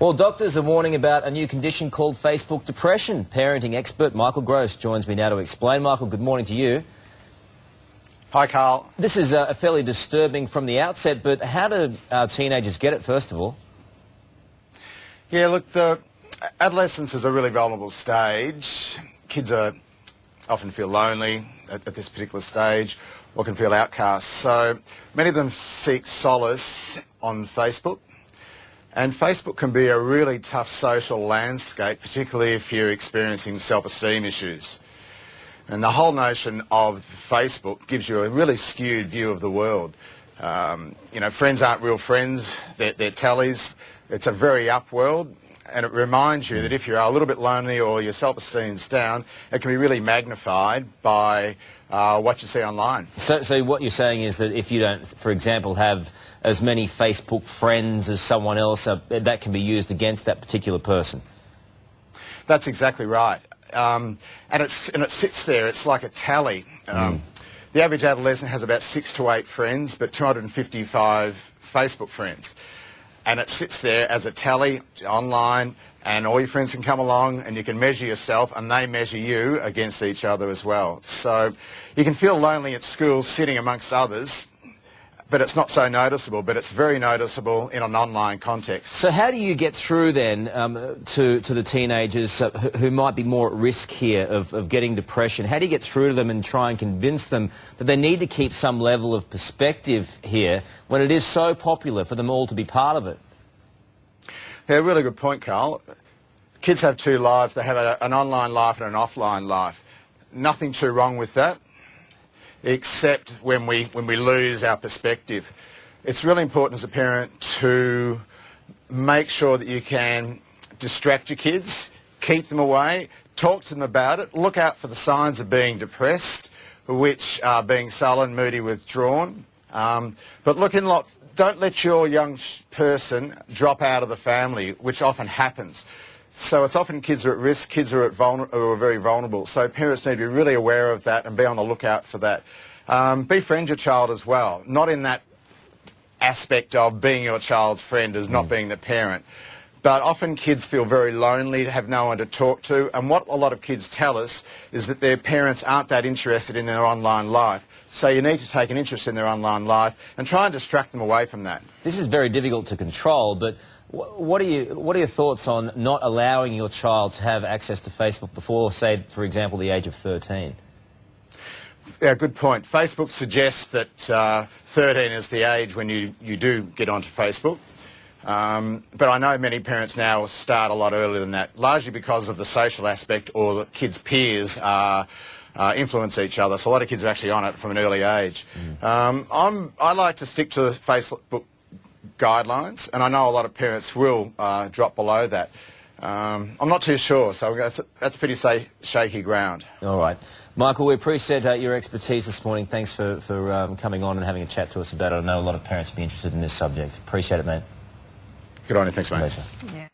Well, doctors are warning about a new condition called Facebook depression. Parenting expert Michael Grose joins me now to explain. Michael, good morning to you. Hi, Carl. This is fairly disturbing from the outset, but how do our teenagers get it, first of all? Yeah, look, the adolescence is a really vulnerable stage. Kids often feel lonely at this particular stage or can feel outcast. So many of them seek solace on Facebook. And Facebook can be a really tough social landscape, particularly if you're experiencing self-esteem issues. And the whole notion of Facebook gives you a really skewed view of the world. You know, friends aren't real friends, they're tallies. It's a very up world, and it reminds you that if you're a little bit lonely or your self-esteem's down, it can be really magnified by what you see online. So what you're saying is that if you don't, for example, have as many Facebook friends as someone else, that can be used against that particular person? That's exactly right. And it sits there, it's like a tally. The average adolescent has about 6 to 8 friends, but 255 Facebook friends. And it sits there as a tally online, and all your friends can come along and you can measure yourself and they measure you against each other as well. So you can feel lonely at school sitting amongst others, but it's not so noticeable, but it's very noticeable in an online context. So how do you get through then to the teenagers who might be more at risk here of getting depression? How do you get through to them and try and convince them that they need to keep some level of perspective here when it is so popular for them all to be part of it? Yeah, really good point, Carl. Kids have 2 lives. They have an online life and an offline life. Nothing too wrong with that, except when we lose our perspective. It's really important as a parent to make sure that you can distract your kids, keep them away, talk to them about it, look out for the signs of being depressed, which are being sullen, moody, withdrawn. But don't let your young person drop out of the family, which often happens. So it's often kids are at risk, kids are very vulnerable. So parents need to be really aware of that and be on the lookout for that. Befriend your child as well, not in that aspect of being your child's friend as not being the parent. But often kids feel very lonely, to have no one to talk to, and what a lot of kids tell us is that their parents aren't that interested in their online life. So you need to take an interest in their online life and try and distract them away from that. This is very difficult to control, but what are your thoughts on not allowing your child to have access to Facebook before, say, for example, the age of 13? Yeah, good point. Facebook suggests that 13 is the age when you do get onto Facebook. But I know many parents now start a lot earlier than that, largely because of the social aspect or the kids' peers influence each other. So a lot of kids are actually on it from an early age. I like to stick to Facebook guidelines, and I know a lot of parents will drop below that. I'm not too sure, so that's pretty shaky ground. All right. Michael, we appreciate your expertise this morning. Thanks for coming on and having a chat to us about it. I know a lot of parents will be interested in this subject. Appreciate it, mate. Good on you. Thanks, mate. Lisa. Yeah.